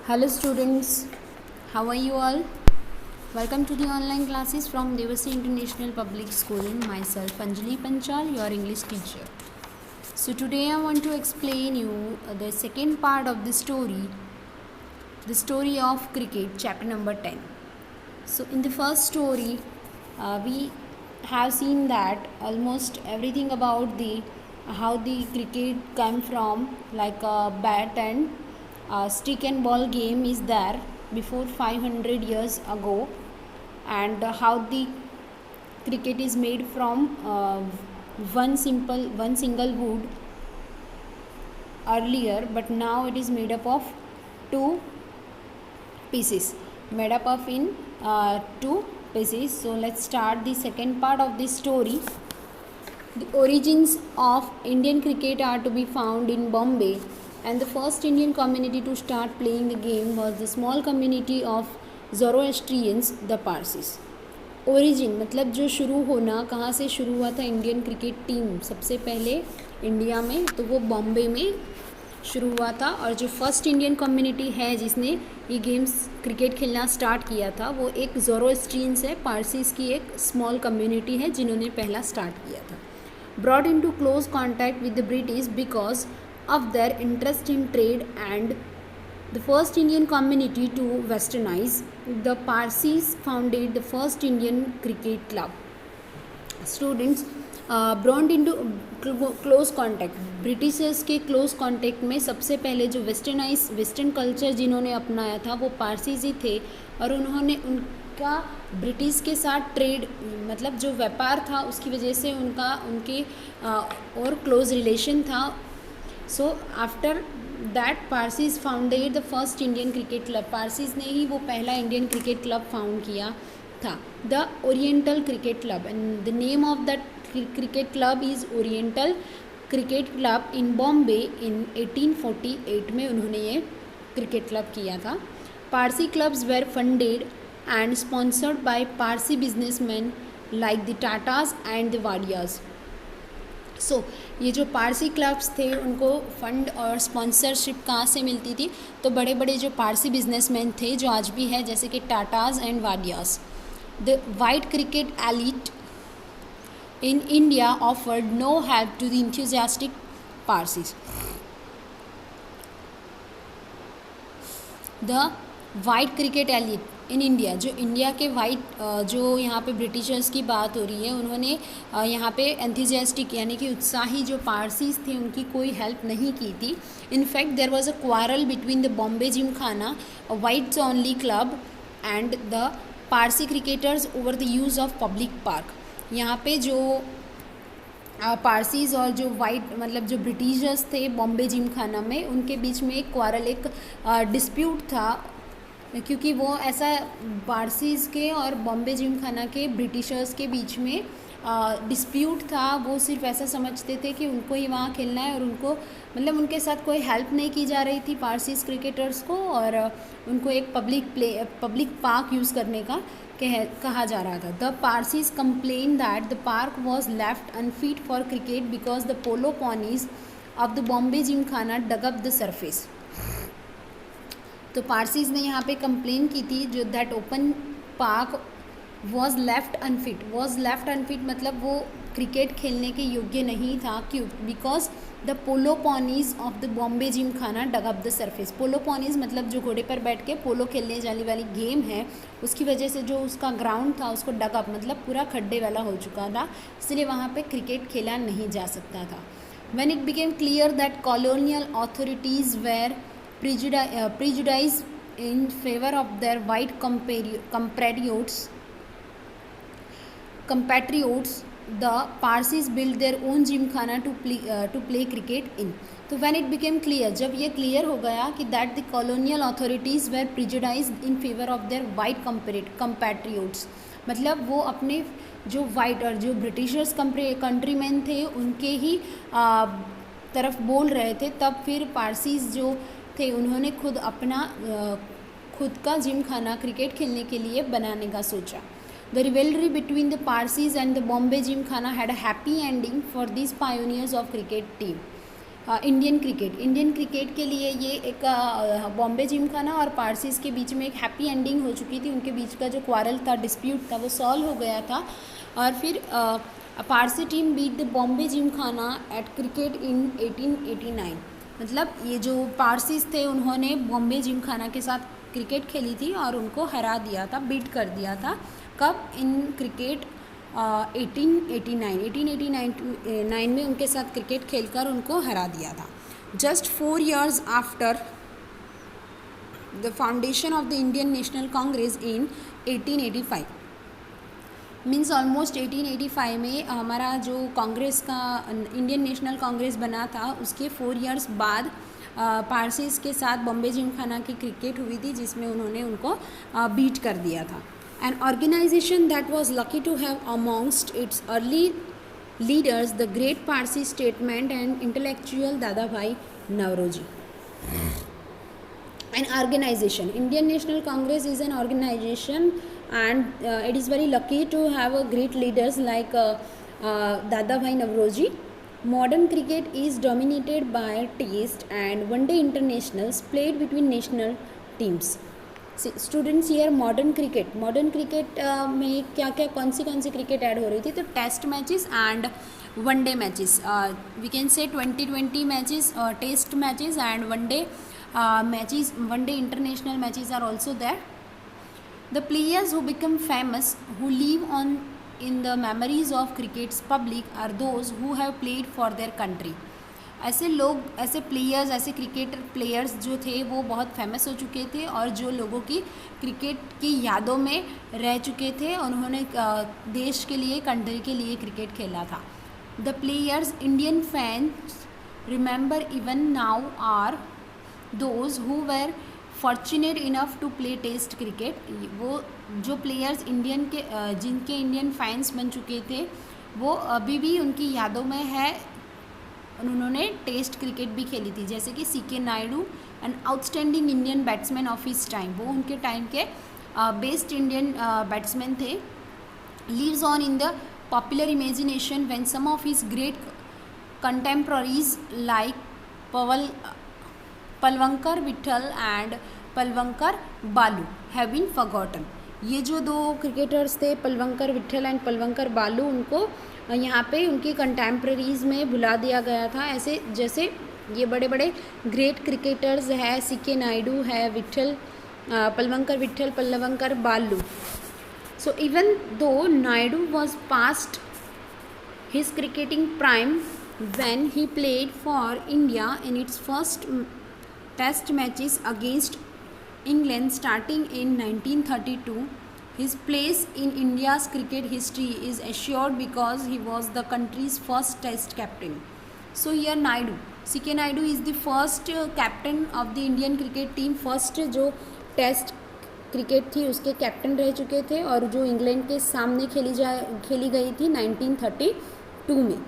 Hello students, how are you all? Welcome to the online classes from Devasi International Public School. Myself Anjali Panchal, your English teacher. So today I want to explain you the second part of the story of cricket, chapter number 10. So in the first story, we have seen that almost everything about the how the cricket came from, like a bat and stick and ball game is there before 500 years ago, and how the cricket is made from one single wood earlier, but now it is made up of two pieces, two pieces. So let's start the second part of this story. The origins of Indian cricket are to be found in Bombay, and the first Indian community to start playing the game was the small community of Zoroastrians, the Parsis. Origin मतलब जो शुरू होना, कहाँ से शुरू हुआ था Indian cricket team सबसे पहले इंडिया में, तो वो बॉम्बे में शुरू हुआ था. और जो फर्स्ट इंडियन कम्युनिटी है जिसने ये गेम्स क्रिकेट खेलना स्टार्ट किया था, वो एक ज़ोरोएस्ट्रियंस है, पारसीस की एक स्मॉल कम्युनिटी है जिन्होंने पहला स्टार्ट किया था. Brought into close contact with the British because of their interest in trade and the first Indian community to westernize, the Parsis founded the first Indian cricket club. Students, brought into close contact, Britishers के close contact में सबसे पहले जो western culture जिन्होंने अपनाया था वो Parsis ही थे, और उन्होंने उनका ब्रिटिश के साथ ट्रेड मतलब जो व्यापार था उसकी वजह से उनके और क्लोज रिलेशन था. So after that Parsis founded the first Indian cricket club. Parsis ने ही वो पहला इंडियन क्रिकेट क्लब फाउंड किया था, the Oriental Cricket Club, and the name of that cricket club is Oriental Cricket Club in Bombay. In 1848 में उन्होंने ये cricket club किया था. Parsi clubs were funded and sponsored by Parsi businessmen like the Tatas and the Wadias. So ये जो Parsi clubs थे उनको fund और स्पॉन्सरशिप कहाँ से मिलती थी, तो बड़े बड़े जो पारसी बिजनेसमैन थे जो आज भी है, जैसे कि Tatas and Wadias. The white cricket elite in India offered no help to the enthusiastic Parsis. The white cricket elite in India, जो इंडिया के वाइट जो यहाँ पे ब्रिटिशर्स की बात हो रही है, उन्होंने यहाँ पे एंथुजियास्टिक यानी कि उत्साही जो पारसीज थे उनकी कोई हेल्प नहीं की थी. In fact there was a quarrel between the Bombay Gymkhana, a whites only club, and the Parsi cricketers over the use of public park. यहाँ पे जो पारसीज और जो वाइट मतलब जो ब्रिटिशर्स थे बॉम्बे जिमखाना में, उनके बीच में एक क्वारल, एक डिस्प्यूट था, क्योंकि वो ऐसा पारसीज के और बॉम्बे जिमखाना के ब्रिटिशर्स के बीच में डिस्प्यूट था. वो सिर्फ ऐसा समझते थे कि उनको ही वहाँ खेलना है, और उनको मतलब उनके साथ कोई हेल्प नहीं की जा रही थी पारसीज क्रिकेटर्स को, और उनको एक पब्लिक पार्क यूज़ करने का कहा जा रहा था. The Parsis complain that the park was left unfit for cricket because the polo ponies of the Bombay Gymkhana dug up the surface. तो पारसीज ने यहाँ पे कंप्लेन की थी जो that open park was left unfit मतलब वो क्रिकेट खेलने के योग्य नहीं था. क्यों? Because the polo ponies of the Bombay Gymkhana dug up the surface. Polo ponies मतलब जो घोड़े पर बैठ के पोलो खेलने जाने वाली गेम है, उसकी वजह से जो उसका ग्राउंड था उसको डग अप मतलब पूरा खड्डे वाला हो चुका था, इसलिए वहाँ पे क्रिकेट खेला नहीं जा सकता था. When it became clear that colonial authorities were prejudice in favor of their white compatriots, the Parsis built their own gymkhana to play cricket in. तो when it became clear, जब ये क्लियर हो गया कि that the colonial authorities were prejudiced in favor of their white compatriots, मतलब वो अपने जो वाइट और जो ब्रिटिशर्स कंट्रीमैन थे उनके ही तरफ बोल रहे थे, तब फिर पारसीज जो थे उन्होंने खुद का जिमखाना क्रिकेट खेलने के लिए बनाने का सोचा. The revelry between the Parsis and the Bombay Gymkhana had a happy ending for this pioneers of cricket team. Indian cricket के लिए ये एक बॉम्बे जिमखाना और पारसीज के बीच में एक हैप्पी एंडिंग हो चुकी थी। उनके बीच का जो क्वारल था, डिस्प्यूट था, वो सॉल्व हो गया था। और फिर Parsi team beat the Bombay Gymkhana at cricket in 1889। मतलब ये जो पारसीज थे उन्होंने बॉम्बे जिमखाना के साथ क्रिकेट खेली थी और उनको हरा दिया था, बीट कर दिया था। कब? इन क्रिकेट 1889 में उनके साथ क्रिकेट खेलकर उनको हरा दिया था। Just 4 years after the foundation of the Indian national Congress in 1885, means almost 1885 में हमारा जो कांग्रेस का इंडियन नेशनल कांग्रेस बना था, उसके 4 years बाद पारसीज के साथ बॉम्बे जिमखाना की क्रिकेट हुई थी, जिसमें उन्होंने उनको बीट कर दिया था। An organization that was lucky to have amongst its early leaders the great Parsi statesman and intellectual Dadabhai Navroji. An organization, Indian National Congress is an organization, and it is very lucky to have a great leaders like Dadabhai Navroji. Modern cricket is dominated by Test and One-Day internationals played between national teams. Students year modern cricket में क्या क्या कौन सी cricket add हो रही थी? तो test matches and one day matches, we can say 2020 matches, test matches and one day matches, one day international matches are also there. The players who become famous, who live on in the memories of cricket's public are those who have played for their country. ऐसे लोग, ऐसे players, ऐसे cricketer players जो थे वो बहुत famous हो चुके थे और जो लोगों की क्रिकेट की यादों में रह चुके थे और उन्होंने देश के लिए, कंट्री के लिए क्रिकेट खेला था. The players Indian fans remember even now are those who were fortunate enough to play test cricket. वो जो प्लेयर्स इंडियन के जिनके इंडियन फैंस बन चुके थे वो अभी भी उनकी यादों में है. उन्होंने टेस्ट क्रिकेट भी खेली थी, जैसे कि C K Naidu, an outstanding Indian batsman of his time. वो उनके टाइम के बेस्ट इंडियन बैट्समैन थे. Lives on in the popular imagination when some of his great contemporaries like Palwankar Vithal and Palwankar Baloo have been forgotten. ये जो दो क्रिकेटर्स थे, पलवंकर विठल एंड पलवंकर बालू, उनको यहाँ पे उनके कंटेम्प्रेरीज में भुला दिया गया था. ऐसे जैसे ये बड़े बड़े ग्रेट क्रिकेटर्स है, सीके नायडू है, Vithal, Palwankar Vithal, Palwankar Baloo. So even though Naidu was past his cricketing prime when he played for India in its first test matches against England starting in 1932. His place in India's cricket history is assured because he was the country's first test captain. So here Naidu, C.K. Naidu is the first captain of the Indian cricket team. First जो test cricket थी उसके captain रह चुके थे और जो England के सामने खेली गई थी 1932 में.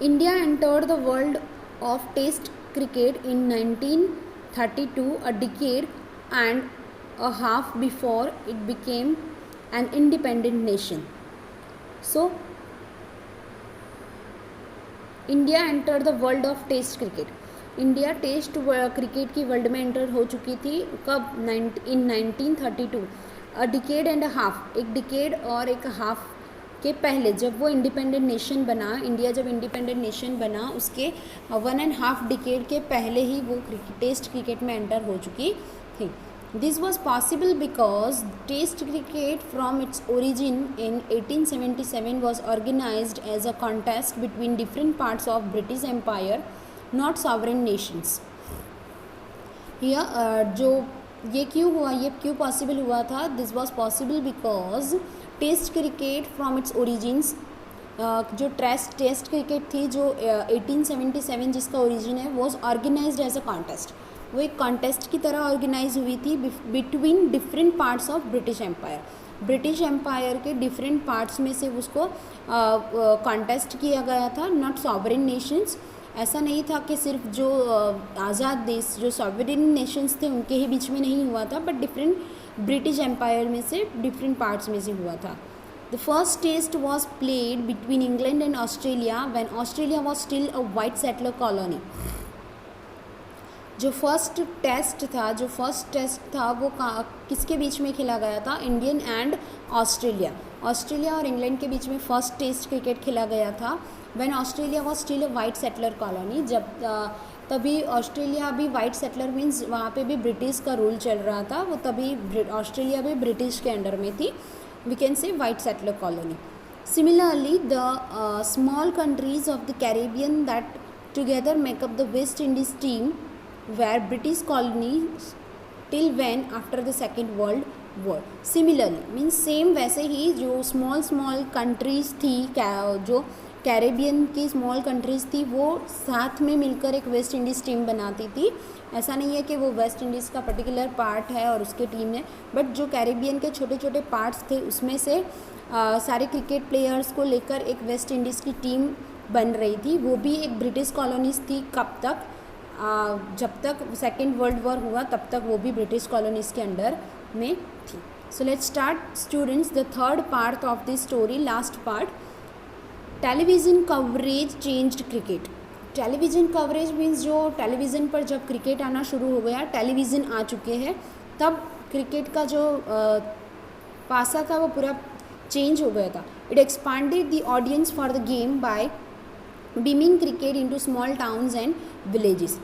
India entered the world of test cricket in 1932, a decade and a half before it became an independent nation. So India entered the world of test cricket. India test cricket की world में enter हो चुकी थी कब? इन 1932. A decade and a half, एक decade और एक हाफ के पहले जब वो इंडिपेंडेंट नेशन बना, इंडिया जब इंडिपेंडेंट नेशन बना उसके 1.5 डिकेड के पहले ही वो टेस्ट क्रिकेट में एंटर हो चुकी थी. This was possible because test cricket from its origin in 1877 was organised as a contest between different parts of British empire, not sovereign nations. जो ये क्यों हुआ, ये क्यों पॉसिबल हुआ था? This was possible because test cricket from its origins, जो test cricket थी जो 1877 जिसका ओरिजिन है, was organised as a contest. वो एक कॉन्टेस्ट की तरह ऑर्गेनाइज हुई थी between different parts of British empire. British empire के डिफरेंट पार्ट्स में से उसको कॉन्टेस्ट किया गया था, नॉट सॉवरेन नेशंस. ऐसा नहीं था कि सिर्फ जो आज़ाद देश, जो सॉवरेन नेशंस थे उनके ही बीच में नहीं हुआ था, बट डिफरेंट ब्रिटिश एम्पायर में से डिफरेंट पार्ट्स में से हुआ था. The first test was played between England and Australia when Australia was still a white settler colony. जो फर्स्ट टेस्ट था वो किसके बीच में खेला गया था? इंडियन एंड ऑस्ट्रेलिया और इंग्लैंड के बीच में फर्स्ट टेस्ट क्रिकेट खेला गया था when Australia was still a white settler colony. जब तभी ऑस्ट्रेलिया भी वाइट सेटलर मीन्स वहाँ पे भी ब्रिटिश का रूल चल रहा था, वो तभी ऑस्ट्रेलिया भी ब्रिटिश के अंडर में थी. We can say white settler colony. Similarly the small countries of the Caribbean that together make up the West Indies team were British colonies till when after the Second World War. Similarly means same वैसे ही जो small countries थी, जो Caribbean की small countries थी, वो साथ में मिलकर एक वेस्ट इंडीज़ टीम बनाती थी. ऐसा नहीं है कि वो वेस्ट इंडीज़ का पर्टिकुलर पार्ट है और उसके टीम है, बट जो कैरेबियन के छोटे छोटे पार्ट्स थे उसमें से सारे क्रिकेट प्लेयर्स को लेकर एक वेस्ट इंडीज़ की टीम बन रही थी. वो भी एक ब्रिटिश कॉलोनीज़ थी. कब तक? जब तक सेकेंड वर्ल्ड वॉर हुआ तब तक वो भी ब्रिटिश कॉलोनीज़ के अंडर में थी. So let's start students the third part of this story, last part. Television coverage changed cricket. Television coverage means जो टेलीविज़न पर जब क्रिकेट आना शुरू हो गया, टेलीविज़न आ चुके हैं, तब क्रिकेट का जो पासा था वो पूरा चेंज हो गया था. It expanded the audience for the game by beaming cricket into small towns and villages.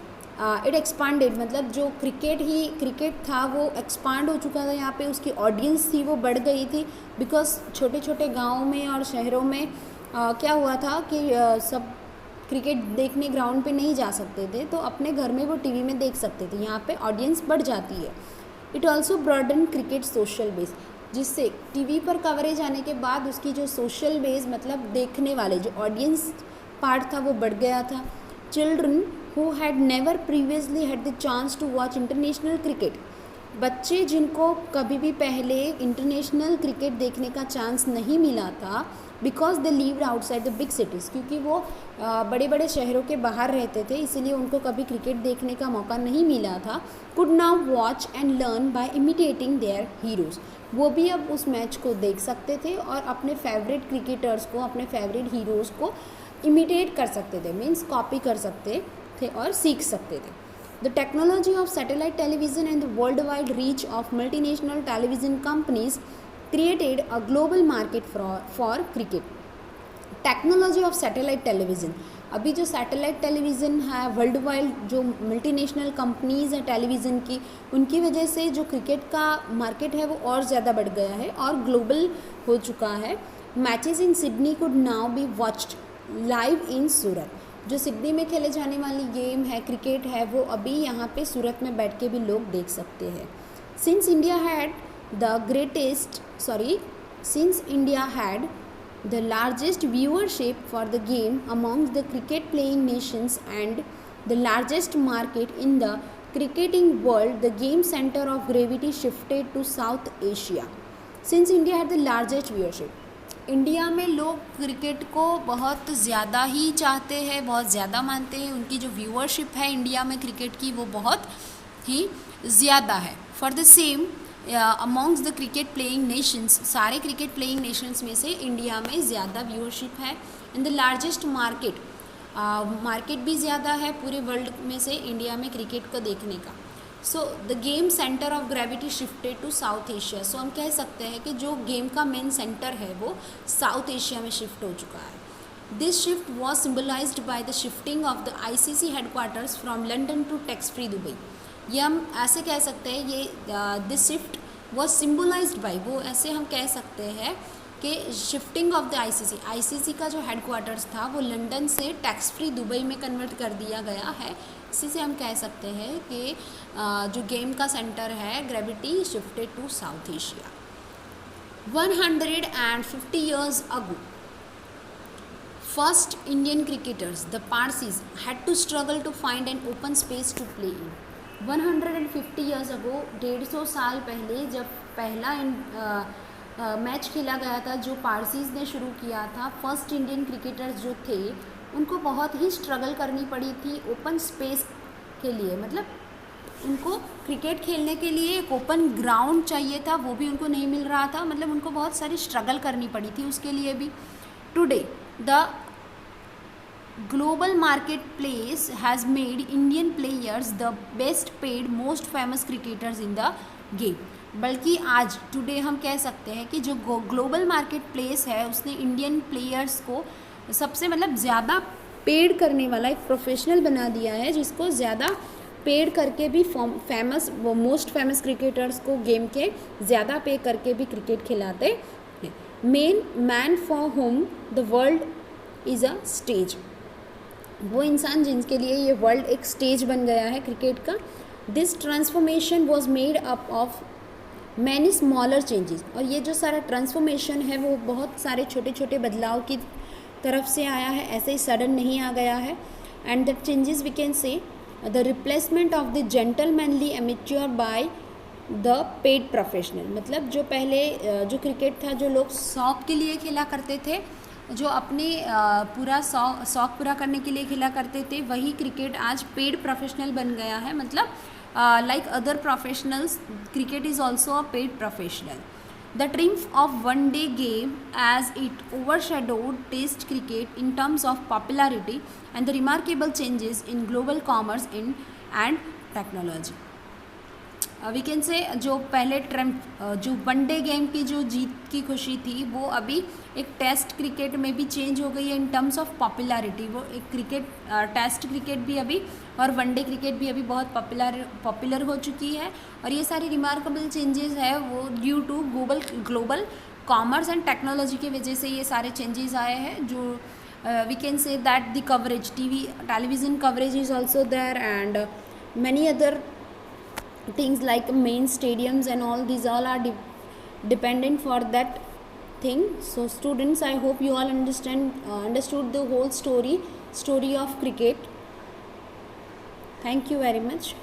It expanded मतलब जो क्रिकेट था वो एक्सपांड हो चुका था. यहाँ पे उसकी ऑडियंस थी वो बढ़ गई थी, बिकॉज छोटे छोटे गाँव में और शहरों में क्या हुआ था कि सब क्रिकेट देखने ग्राउंड पे नहीं जा सकते थे, तो अपने घर में वो टीवी में देख सकते थे. यहाँ पे ऑडियंस बढ़ जाती है. It also broaden cricket social base, जिससे टीवी पर कवरेज आने के बाद उसकी जो सोशल बेस मतलब देखने वाले जो ऑडियंस पार्ट था वो बढ़ गया था. Children who had never previously had the chance to watch international cricket, बच्चे जिनको कभी भी पहले इंटरनेशनल क्रिकेट देखने का चांस नहीं मिला था, because they lived outside the big cities, क्योंकि वो बड़े बड़े शहरों के बाहर रहते थे, इसीलिए उनको कभी क्रिकेट देखने का मौका नहीं मिला था. Could now watch and learn by imitating their heroes. वो भी अब उस मैच को देख सकते थे और अपने फेवरेट क्रिकेटर्स को, अपने फेवरेट हीरोज़ को इमिटेट कर सकते थे, मीन्स कॉपी कर सकते थे और सीख सकते थे. The technology of satellite television and the world wide reach of multinational television companies created a global market for cricket. Technology of satellite television, अभी जो सैटेलाइट टेलीविज़न है, वर्ल्ड वाइड जो मल्टीनेशनल कंपनीज़ हैं टेलीविज़न की, उनकी वजह से जो क्रिकेट का मार्केट है वो और ज़्यादा बढ़ गया है और ग्लोबल हो चुका है. Matches in Sydney could now be watched live in Surat. जो सिडनी में खेले जाने वाली गेम है, क्रिकेट है, वो अभी यहाँ पे सूरत में बैठ के भी लोग देख सकते हैं. Since India had the largest viewership for the game amongst the cricket playing nations and the largest market in the cricketing world, the game center of gravity shifted to South Asia. Since India had the largest viewership, India में लोग cricket को बहुत ज़्यादा ही चाहते हैं, बहुत ज़्यादा मानते हैं. उनकी जो व्यूअरशिप है इंडिया में क्रिकेट की वो बहुत ही ज़्यादा है. For the same amongst the cricket playing Nations, सारे क्रिकेट प्लेइंग नेशंस में से इंडिया में ज़्यादा व्यूअरशिप है. इन द लार्जेस्ट मार्केट भी ज़्यादा है पूरे वर्ल्ड में से इंडिया में क्रिकेट को देखने का. So the game centre of gravity shifted to South Asia. So हम कह सकते हैं कि जो गेम का मेन सेंटर है वो साउथ एशिया में शिफ्ट हो चुका है. This shift was symbolised by the shifting of the ICC headquarters from London to tax free Dubai. ये हम ऐसे कह सकते हैं, ये this shift was symbolised by, वो ऐसे हम कह सकते हैं कि शिफ्टिंग ऑफ द ICC का जो हेडक्वार्टर्स था वो लंदन से टैक्स फ्री दुबई में कन्वर्ट कर दिया गया है. इसी से हम कह सकते हैं कि जो गेम का सेंटर है gravity shifted to South Asia. 150 years ago, first Indian cricketers, the Parsis, had to struggle to find an open space to play in. 150 years ago, 150 साल पहले जब पहला मैच खेला गया था जो पारसीज़ ने शुरू किया था, फर्स्ट इंडियन क्रिकेटर्स जो थे उनको बहुत ही स्ट्रगल करनी पड़ी थी ओपन स्पेस के लिए. मतलब उनको क्रिकेट खेलने के लिए एक ओपन ग्राउंड चाहिए था, वो भी उनको नहीं मिल रहा था, मतलब उनको बहुत सारी स्ट्रगल करनी पड़ी थी उसके लिए भी. Today the global marketplace has made Indian players the best paid most famous cricketers in the game. बल्कि आज टुडे हम कह सकते हैं कि जो ग्लोबल मार्केट प्लेस है उसने इंडियन प्लेयर्स को सबसे मतलब ज़्यादा पेड करने वाला एक प्रोफेशनल बना दिया है, जिसको ज़्यादा पेड करके भी फेमस मोस्ट फेमस क्रिकेटर्स को गेम के ज़्यादा पे करके भी क्रिकेट खिलाते हैं. Main man for home the world is a stage. वो इंसान जिनके लिए ये वर्ल्ड एक स्टेज बन गया है क्रिकेट का. This transformation was made up of many smaller changes. और ये जो सारा ट्रांसफॉर्मेशन है वो बहुत सारे छोटे छोटे बदलाव की तरफ से आया है, ऐसे ही सडन नहीं आ गया है. And that changes we can say the replacement of the gentlemanly amateur by the paid professional. मतलब जो पहले जो क्रिकेट था जो लोग शौक के लिए खेला करते थे, जो अपने पूरा शौक पूरा करने के लिए खेला करते थे, वही क्रिकेट आज पेड प्रोफेशनल बन गया है. मतलब like other professionals cricket is also a paid professional. The triumph of one day game as it overshadowed test cricket in terms of popularity and the remarkable changes in global commerce in and technology. We can say जो पहले जो one day game की जो जीत की खुशी थी वो अभी एक टेस्ट क्रिकेट में भी चेंज हो गई है इन टर्म्स ऑफ पॉपुलैरिटी. वो एक क्रिकेट टेस्ट क्रिकेट भी अभी और वनडे क्रिकेट भी अभी बहुत पॉपुलर हो चुकी है. और ये सारी रिमार्केबल चेंजेस है वो due to global commerce and technology की वजह से ये सारे चेंजेस आए हैं. जो we can say that the coverage television coverage is also there and many other things like main stadiums and all these all are dependent for that thing. So students, I hope you all understood the whole story of cricket. Thank you very much.